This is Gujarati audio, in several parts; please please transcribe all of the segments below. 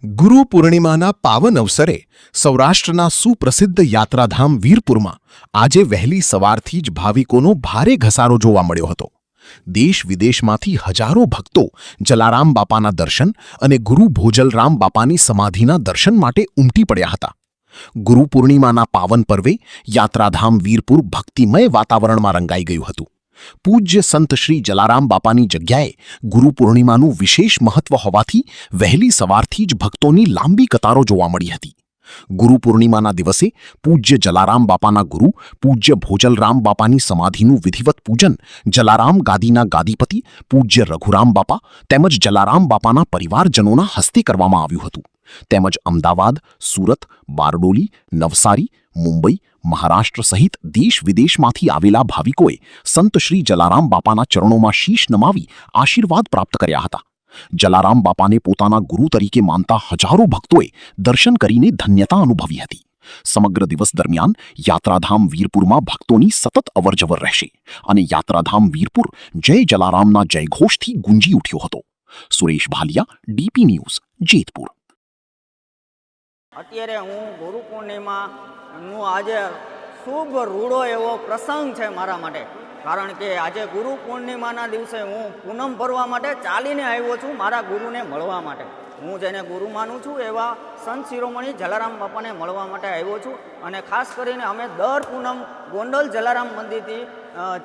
ગુરુ પૂર્ણિમાના પાવન અવસરે સૌરાષ્ટ્રના સુપ્રસિદ્ધ યાત્રાધામ વીરપુરમાં આજે વહેલી સવારથી જ ભાવિકોનો ભારે ઘસારો જોવા મળ્યો હતો। દેશ વિદેશમાંથી હજારો ભક્તો જલારામ બાપાના દર્શન અને ગુરુ ભોજલરામ બાપાની સમાધિના દર્શન માટે ઉમટી પડ્યા હતા। ગુરુ પૂર્ણિમાના પાવન પર્વે યાત્રાધામ વીરપુર ભક્તિમય વાતાવરણમાં રંગાઈ ગયું હતું। પૂજ્ય સંત શ્રી જલારામ બાપાની જગ્યાએ ગુરુ પૂર્ણિમાનું વિશેષ મહત્વ હોવાથી વહેલી સવારથી જ ભક્તોની લાંબી કતારો જોવા મળી હતી। ગુરુ પૂર્ણિમાના દિવસે પૂજ્ય જલારામ બાપાના ગુરુ પૂજ્ય ભોજલરામ બાપાની સમાધિનું વિધિવત પૂજન જલારામ ગાદીના ગાદીપતિ પૂજ્ય રઘુરામ બાપા તેમજ જલારામ બાપાના પરિવારજનોના હસ્તે કરવામાં આવ્યું હતું। તેમજ અમદાવાદ, સુરત, બારડોલી, નવસારી, મુંબઈ, મહારાષ્ટ્ર સહિત દેશ વિદેશમાંથી આવેલા ભાવિકોએ સંત શ્રી જલારામ બાપાના ચરણોમાં શીશ નમાવી આશીર્વાદ પ્રાપ્ત કર્યા હતા। જલારામ બાપાને પોતાના ગુરુ તરીકે માનતા હજારો ભક્તોએ દર્શન કરીને ધન્યતા અનુભવી હતી। સમગ્ર દિવસ દરમિયાન યાત્રાધામ વીરપુરમાં ભક્તોની સતત અવરજવર રહેશે અને યાત્રાધામ વીરપુર જય જલારામના જયઘોષથી ગુંજી ઉઠ્યો હતો। Suresh Bhalia, DP news, Jetpur. અત્યારે હું ગુરુ પૂર્ણિમાનું આજે શુભ રૂડો એવો પ્રસંગ છે મારા માટે, કારણ કે આજે ગુરુ પૂર્ણિમાના દિવસે હું પૂનમ ભરવા માટે ચાલીને આવ્યો છું મારા ગુરુને મળવા માટે। હું જેને ગુરુ માનું છું એવા સંત શિરોમણી જલારામ બાપાને મળવા માટે આવ્યો છું અને ખાસ કરીને અમે દર પૂનમ ગોંડલ જલારામ મંદિરથી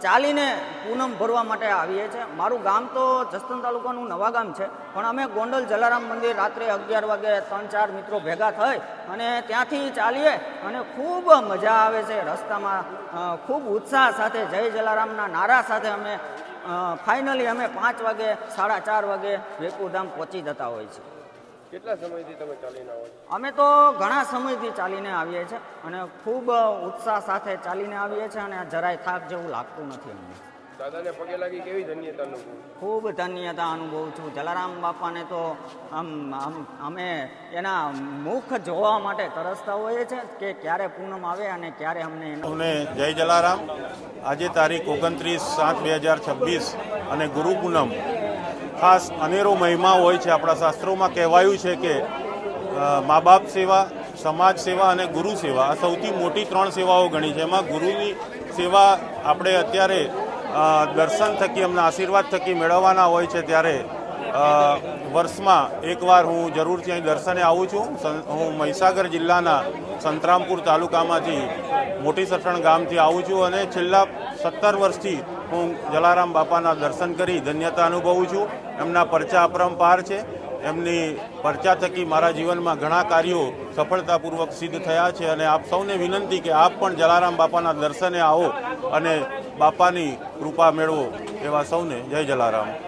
ચાલીને પૂનમ ભરવા માટે આવીએ છીએ। મારું ગામ તો જસદણ તાલુકાનું નવા ગામ છે, પણ અમે ગોંડલ જલારામ મંદિર રાત્રે 11 વાગે 3-4 મિત્રો ભેગા થઈ અને ત્યાંથી ચાલીએ અને ખૂબ મજા આવે છે। રસ્તામાં ખૂબ ઉત્સાહ સાથે જય જલારામના નારા સાથે અમે ફાઇનલી અમે 5 વાગે 4:30 વાગે વીરપુરધામ પહોંચી જતા હોય છે। કેટલા સમયથી તમે ચાલીને આવો છો? અમે તો ઘણા સમયથી ચાલીને આવીએ છીએ અને ખૂબ ઉત્સાહ સાથે ચાલીને આવીએ છીએ અને જરાય થાક જેવું લાગતું નથી અમને। દાદાને પગે લાગી કેવી ધન્યતા અનુભવ? ખૂબ ધન્યતા અનુભવું છું। જલારામ બાપાને તો અમે એના મુખ જોવા માટે તરસતા હોઈએ છીએ કે ક્યારે પૂનમ આવે અને ક્યારે અમને જય જલારામ। આજે તારીખ 29/7/2026 અને ગુરુ પૂનમ ખાસ અનેરો મહિમા હોય છે। આપણા શાસ્ત્રોમાં કહેવાયું છે કે મા બાપ સેવા, સમાજ સેવા અને ગુરુ સેવા આ સૌથી મોટી 3 સેવાઓ ગણી છે। એમાં ગુરુની સેવા આપણે અત્યારે દર્શન થકી એમના આશીર્વાદ થકી મેળવવાના હોય છે, ત્યારે વર્ષમાં એકવાર હું જરૂરથી અહીં દર્શને આવું છું। હું મહીસાગર જિલ્લાના સંતરામપુર તાલુકામાંથી મોટી સઠણ ગામથી આવું છું અને છેલ્લા 17 વર્ષથી હું જલારામ બાપાના દર્શન કરી ધન્યતા અનુભવું છું। એમના પરચા અપરંપાર છે। એમની પરચા થકી મારા જીવનમાં ઘણા કાર્યો સફળતાપૂર્વક સિદ્ધ થયા છે અને આપ સૌને વિનંતી કે આપ પણ જલારામ બાપાના દર્શને આવો અને બાપાની કૃપા મેળવો। એવા સૌને જય જલારામ।